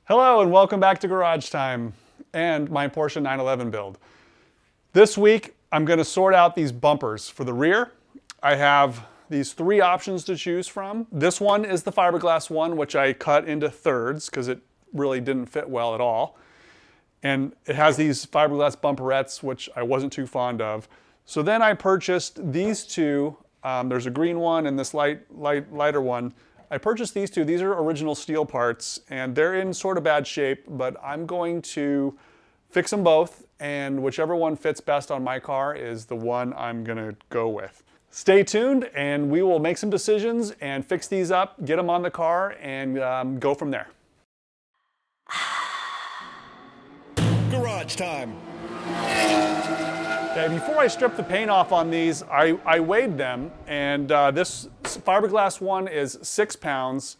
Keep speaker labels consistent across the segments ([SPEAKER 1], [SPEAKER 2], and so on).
[SPEAKER 1] Hello and welcome back to Garage Time and my Porsche 911 build. This week I'm going to sort out these bumpers for the rear. I have these three options to choose from. This one is the fiberglass one, which I cut into thirds because it really didn't fit well at all. And it has these fiberglass bumperettes, which I wasn't too fond of. So then I purchased these two. There's a green one and this lighter one. I purchased these two. These are original steel parts and they're in sort of bad shape, but I'm going to fix them both, and whichever one fits best on my car is the one I'm gonna go with. Stay tuned and we will make some decisions and fix these up, get them on the car, and go from there.
[SPEAKER 2] Garage Time.
[SPEAKER 1] Okay, before I strip the paint off on these, I weighed them, and this fiberglass one is 6 pounds,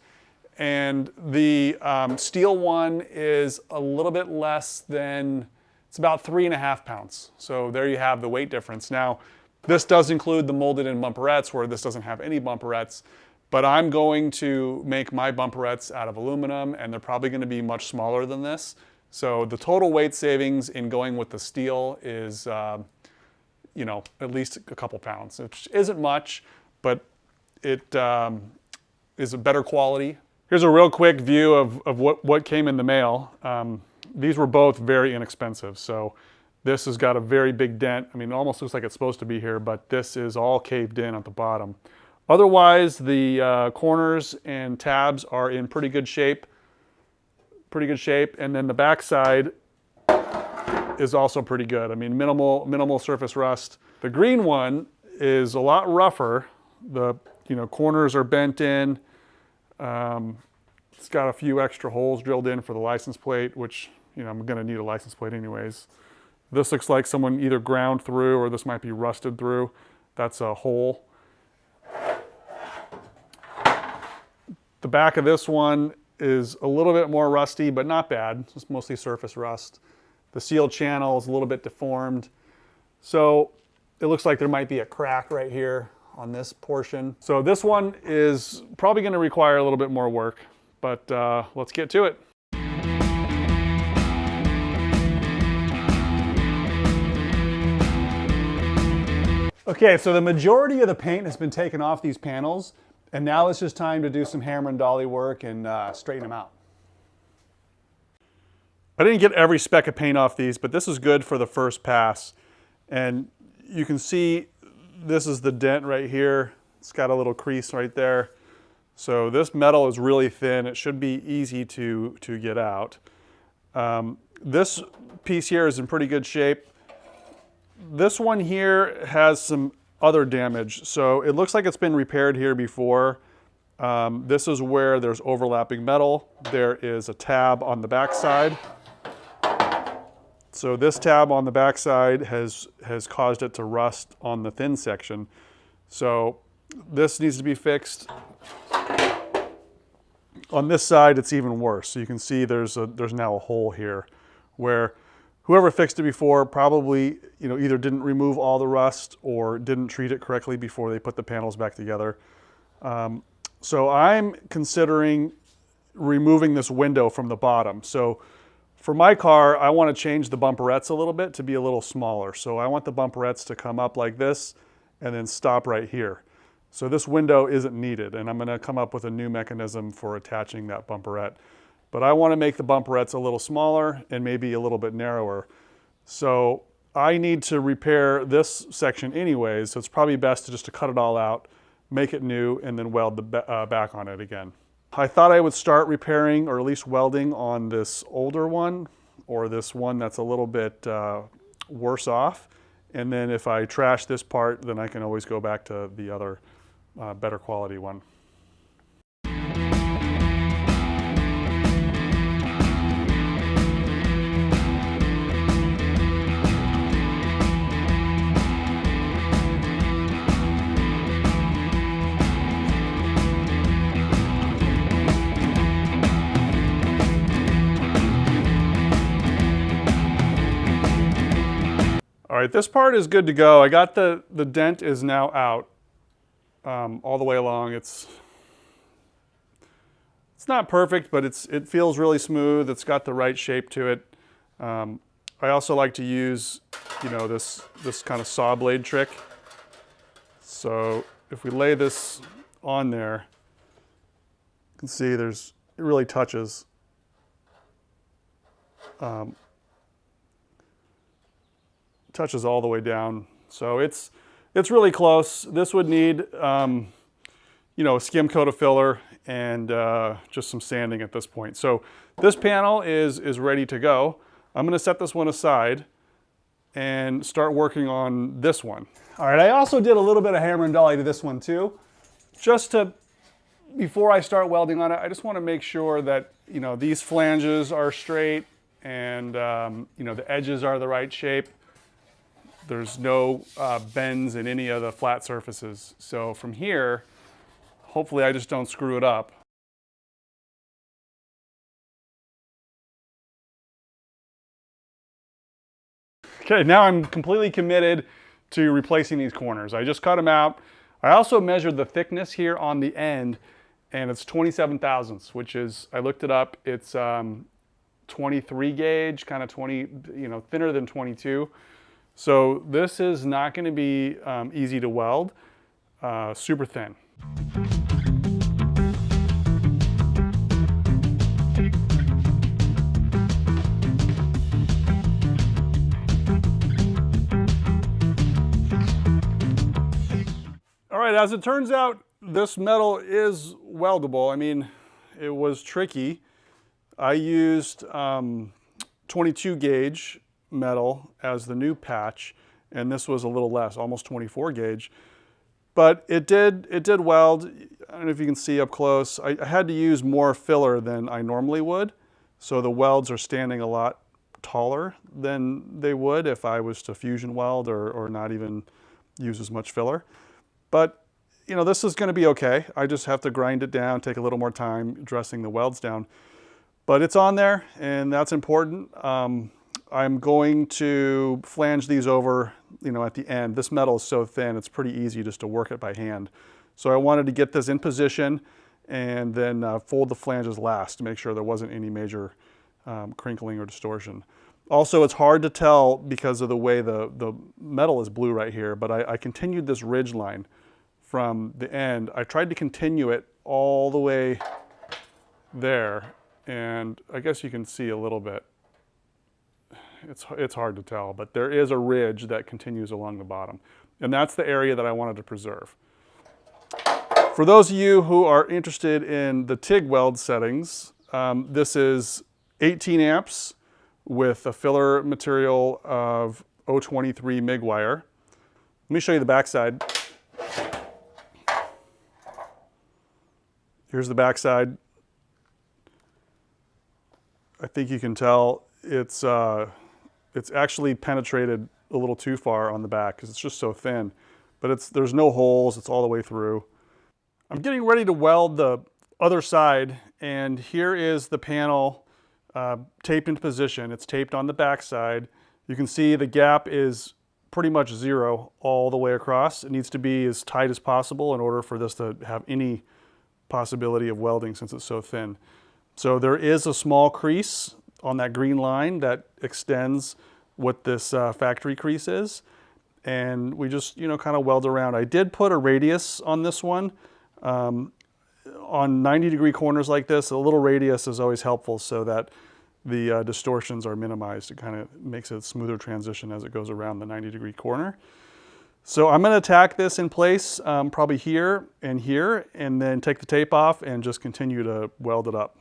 [SPEAKER 1] and the steel one is a little bit less than, it's about 3.5 pounds. So there you have the weight difference. Now, this does include the molded in bumperettes, where this doesn't have any bumperettes, but I'm going to make my bumperettes out of aluminum, and they're probably going to be much smaller than this. So the total weight savings in going with the steel is you know, at least a couple pounds. Which isn't much, but it is a better quality. Here's a real quick view of what came in the mail. These were both very inexpensive. So this has got a very big dent. I mean, it almost looks like it's supposed to be here, but this is all caved in at the bottom. Otherwise, the corners and tabs are in pretty good shape. And then the back side is also pretty good. I mean, minimal surface rust. The green one is a lot rougher. The corners are bent in. It's got a few extra holes drilled in for the license plate, which I'm gonna need a license plate anyways. This looks like someone either ground through, or this might be rusted through. That's a hole. The back of this one is a little bit more rusty, but not bad. It's just mostly surface rust. The seal channel is a little bit deformed. So it looks like there might be a crack right here on this portion. So this one is probably going to require a little bit more work, but let's get to it. Okay, so the majority of the paint has been taken off these panels, and now it's just time to do some hammer and dolly work and straighten them out. I didn't get every speck of paint off these, but this is good for the first pass. And you can see this is the dent right here. It's got a little crease right there. So this metal is really thin. It should be easy to get out. This piece here is in pretty good shape. This one here has some other damage. So it looks like it's been repaired here before. This is where there's overlapping metal. There is a tab on the back side. So this tab on the back side has caused it to rust on the thin section. So this needs to be fixed. On this side, it's even worse. So you can see there's now a hole here where whoever fixed it before probably either didn't remove all the rust or didn't treat it correctly before they put the panels back together. So I'm considering removing this window from the bottom. So for my car, I want to change the bumperettes a little bit to be a little smaller. So I want the bumperettes to come up like this and then stop right here. So this window isn't needed, and I'm going to come up with a new mechanism for attaching that bumperette. But I want to make the bumperettes a little smaller and maybe a little bit narrower. So I need to repair this section anyways, so it's probably best to cut it all out, make it new, and then weld the back on it again. I thought I would start repairing, or at least welding, on this older one, or this one that's a little bit worse off. And then if I trash this part, then I can always go back to the other better quality one. All right, this part is good to go. I got the dent is now out all the way along. It's not perfect, but it feels really smooth. It's got the right shape to it. I also like to use, you know, this kind of saw blade trick. So if we lay this on there, you can see it really touches. Touches all the way down. So it's really close. This would need, you know, a skim coat of filler and just some sanding at this point. So this panel is ready to go. I'm going to set this one aside and start working on this one. All right, I also did a little bit of hammer and dolly to this one too. Just to, before I start welding on it, I just want to make sure that, you know, these flanges are straight and, you know, the edges are the right shape. There's no bends in any of the flat surfaces. So from here, hopefully I just don't screw it up. Okay, now I'm completely committed to replacing these corners. I just cut them out. I also measured the thickness here on the end, and it's 27 thousandths, which is, I looked it up, it's 23 gauge, kind of 20, you know, thinner than 22. So this is not going to be easy to weld, super thin. All right, as it turns out, this metal is weldable. I mean, it was tricky. I used 22 gauge metal as the new patch, and this was a little less, almost 24 gauge. But it did weld. I don't know if you can see up close. I had to use more filler than I normally would, so the welds are standing a lot taller than they would if I was to fusion weld or not even use as much filler. But you know, this is going to be okay. I just have to grind it down, take a little more time dressing the welds down. But it's on there, and that's important. I'm going to flange these over, you know, at the end. This metal is so thin, it's pretty easy just to work it by hand. So I wanted to get this in position and then fold the flanges last to make sure there wasn't any major crinkling or distortion. Also, it's hard to tell because of the way the metal is blue right here, but I continued this ridge line from the end. I tried to continue it all the way there, and I guess you can see a little bit. It's hard to tell, but there is a ridge that continues along the bottom, and that's the area that I wanted to preserve. For those of you who are interested in the TIG weld settings, this is 18 amps with a filler material of 023 MIG wire. Let me show you the backside. Here's the backside. I think you can tell it's actually penetrated a little too far on the back because it's just so thin, but there's no holes, it's all the way through. I'm getting ready to weld the other side, and here is the panel taped into position. It's taped on the back side. You can see the gap is pretty much zero all the way across. It needs to be as tight as possible in order for this to have any possibility of welding since it's so thin. So there is a small crease on that green line that extends what this factory crease is, and we just, you know, kind of weld around. I did put a radius on this one. On 90-degree corners like this, a little radius is always helpful so that the distortions are minimized. It kind of makes a smoother transition as it goes around the 90-degree corner. So I'm going to tack this in place probably here, and then take the tape off and just continue to weld it up.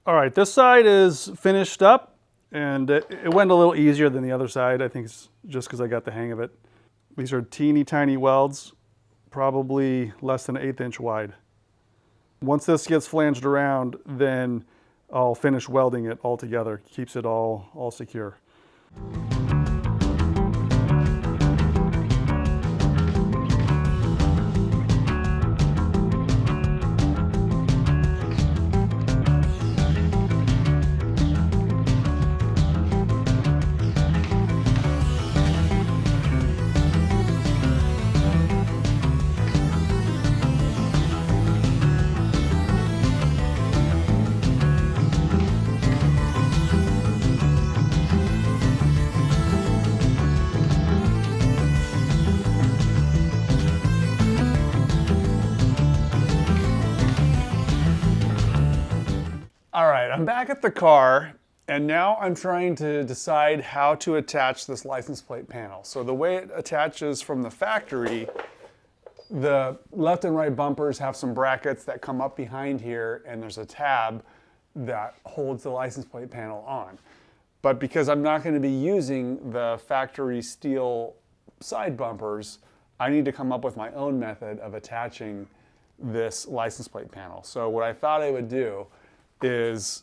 [SPEAKER 1] All right, this side is finished up, and it went a little easier than the other side. I think it's just because I got the hang of it. These are teeny tiny welds, probably less than an 1/8 inch wide. Once this gets flanged around, then I'll finish welding it all together. Keeps it all secure. All right, I'm back at the car, and now I'm trying to decide how to attach this license plate panel. So the way it attaches from the factory, the left and right bumpers have some brackets that come up behind here, and there's a tab that holds the license plate panel on. But because I'm not going to be using the factory steel side bumpers, I need to come up with my own method of attaching this license plate panel. So what I thought I would do is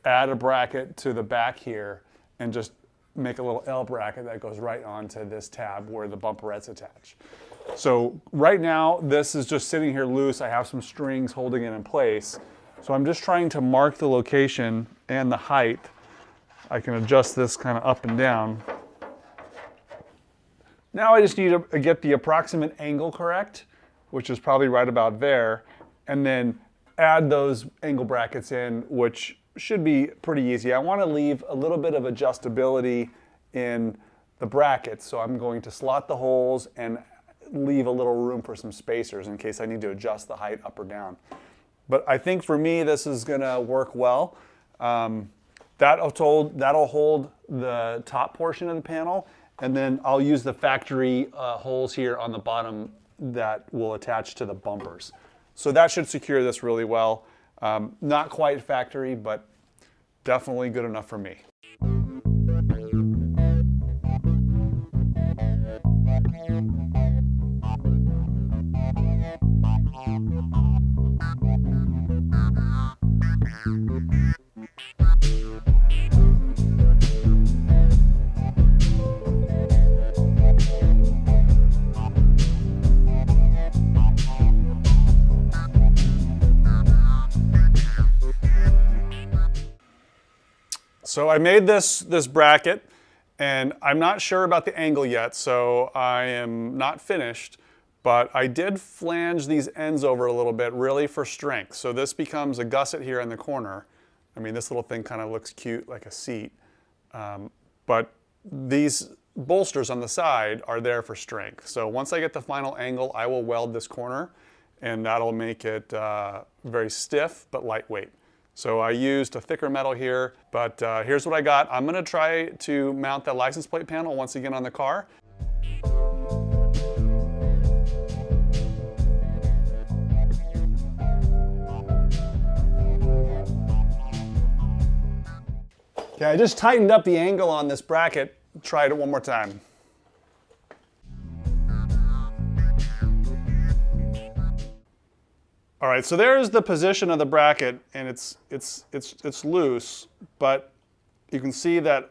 [SPEAKER 1] add a bracket to the back here and just make a little L bracket that goes right onto this tab where the bumperettes attach. So right now this is just sitting here loose. I have some strings holding it in place. So I'm just trying to mark the location and the height. I can adjust this kind of up and down. Now I just need to get the approximate angle correct, which is probably right about there, and then add those angle brackets in, which should be pretty easy. I want to leave a little bit of adjustability in the brackets, so I'm going to slot the holes and leave a little room for some spacers in case I need to adjust the height up or down. But I think for me this is going to work well. That'll hold the top portion of the panel, and then I'll use the factory holes here on the bottom that will attach to the bumpers. So that should secure this really well. Not quite factory, but definitely good enough for me. So I made this bracket, and I'm not sure about the angle yet, so I am not finished, but I did flange these ends over a little bit, really for strength. So this becomes a gusset here in the corner. I mean, this little thing kind of looks cute, like a seat, but these bolsters on the side are there for strength. So once I get the final angle, I will weld this corner, and that'll make it very stiff but lightweight. So I used a thicker metal here, but here's what I got. I'm gonna try to mount the license plate panel once again on the car. Okay, I just tightened up the angle on this bracket. Try it one more time. All right, so there's the position of the bracket, and it's loose, but you can see that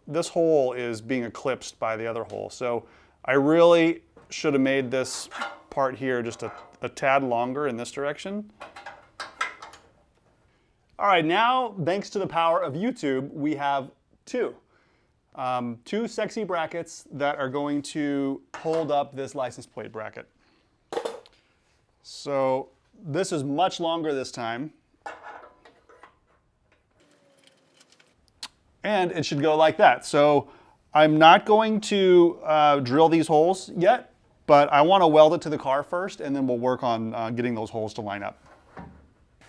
[SPEAKER 1] this hole is being eclipsed by the other hole. So I really should have made this part here just a tad longer in this direction. All right, now thanks to the power of YouTube, we have two sexy brackets that are going to hold up this license plate bracket. So this is much longer this time, and it should go like that. So I'm not going to drill these holes yet, but I want to weld it to the car first, and then we'll work on getting those holes to line up.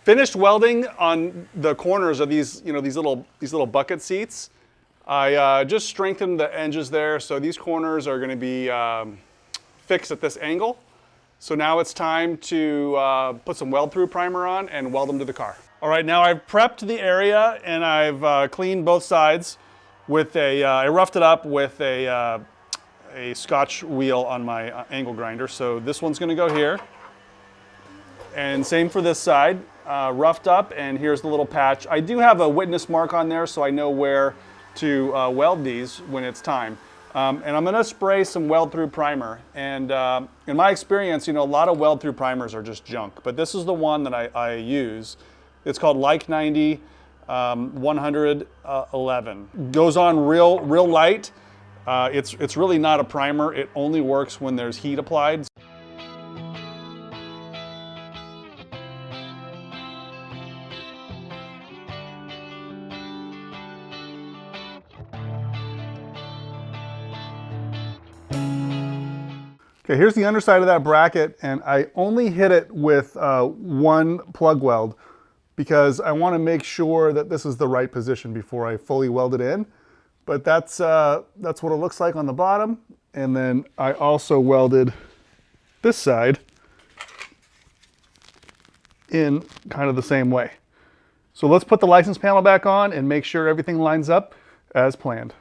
[SPEAKER 1] Finished welding on the corners of these little bucket seats. I just strengthened the edges there, so these corners are going to be fixed at this angle. So now it's time to put some weld through primer on and weld them to the car. All right, now I've prepped the area and I've cleaned both sides with I roughed it up with a Scotch wheel on my angle grinder. So this one's gonna go here. And same for this side, roughed up, and here's the little patch. I do have a witness mark on there so I know where to weld these when it's time. And I'm gonna spray some weld through primer. And in my experience, you know, a lot of weld through primers are just junk, but this is the one that I use. It's called Like 90 111. Goes on real light. It's really not a primer. It only works when there's heat applied. Okay, here's the underside of that bracket, and I only hit it with one plug weld because I want to make sure that this is the right position before I fully weld it in. But that's what it looks like on the bottom. And then I also welded this side in kind of the same way. So let's put the license panel back on and make sure everything lines up as planned.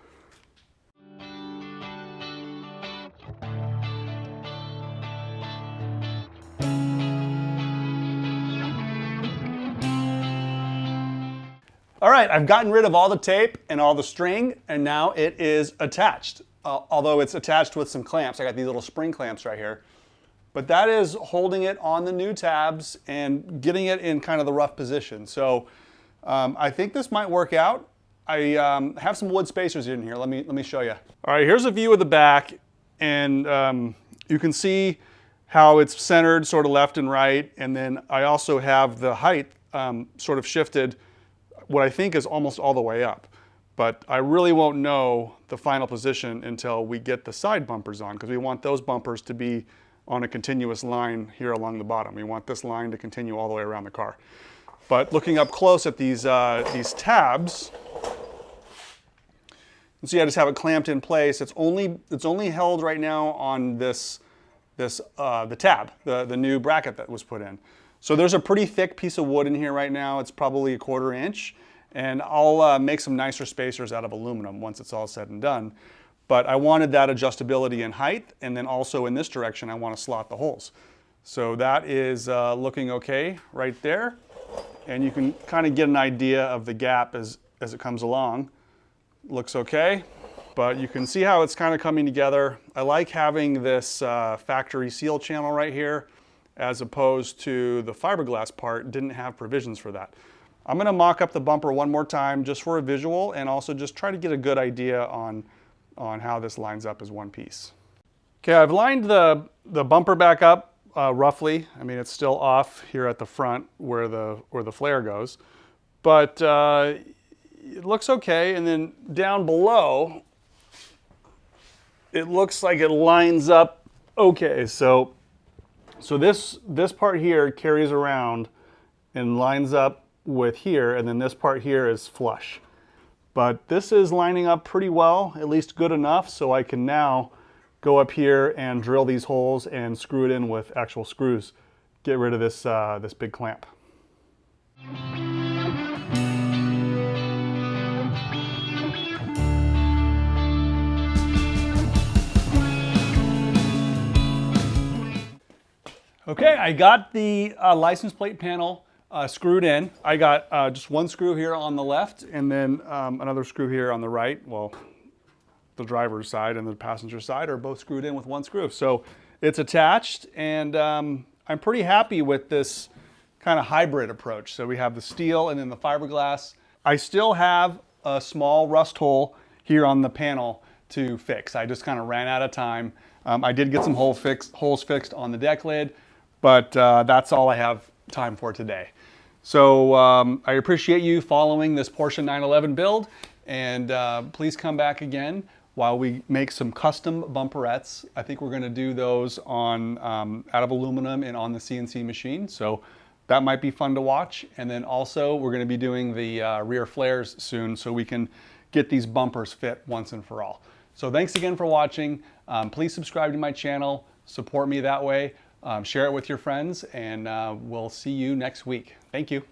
[SPEAKER 1] All right, I've gotten rid of all the tape and all the string, and now it is attached. Although it's attached with some clamps. I got these little spring clamps right here. But that is holding it on the new tabs and getting it in kind of the rough position. So I think this might work out. I have some wood spacers in here. Let me show you. All right, here's a view of the back, and you can see how it's centered sort of left and right. And then I also have the height sort of shifted, what I think is almost all the way up. But I really won't know the final position until we get the side bumpers on, because we want those bumpers to be on a continuous line here along the bottom. We want this line to continue all the way around the car. But looking up close at these tabs, you see I just have it clamped in place. It's only held right now on the tab, the new bracket that was put in. So there's a pretty thick piece of wood in here right now. It's probably a 1/4 inch. And I'll make some nicer spacers out of aluminum once it's all said and done. But I wanted that adjustability in height, and then also in this direction I want to slot the holes. So that is looking okay right there. And you can kind of get an idea of the gap as it comes along. Looks okay, but you can see how it's kind of coming together. I like having this factory seal channel right here, as opposed to the fiberglass part didn't have provisions for that. I'm going to mock up the bumper one more time just for a visual, and also just try to get a good idea on how this lines up as one piece. Okay, I've lined the bumper back up roughly. I mean, it's still off here at the front where the flare goes, but it looks okay. And then down below, it looks like it lines up okay. So this part here carries around and lines up with here, and then this part here is flush. But this is lining up pretty well, at least good enough, so I can now go up here and drill these holes and screw it in with actual screws. Get rid of this, this big clamp. Okay, I got the license plate panel screwed in. I got just one screw here on the left, and then another screw here on the right. Well, the driver's side and the passenger side are both screwed in with one screw. So it's attached, and I'm pretty happy with this kind of hybrid approach. So we have the steel and then the fiberglass. I still have a small rust hole here on the panel to fix. I just kind of ran out of time. I did get some holes fixed on the deck lid, but that's all I have time for today. So I appreciate you following this Porsche 911 build, and please come back again while we make some custom bumperettes. I think we're going to do those on out of aluminum and on the CNC machine, so that might be fun to watch. And then also we're going to be doing the rear flares soon, so we can get these bumpers fit once and for all. So thanks again for watching. Please subscribe to my channel, support me that way. Share it with your friends, and we'll see you next week. Thank you.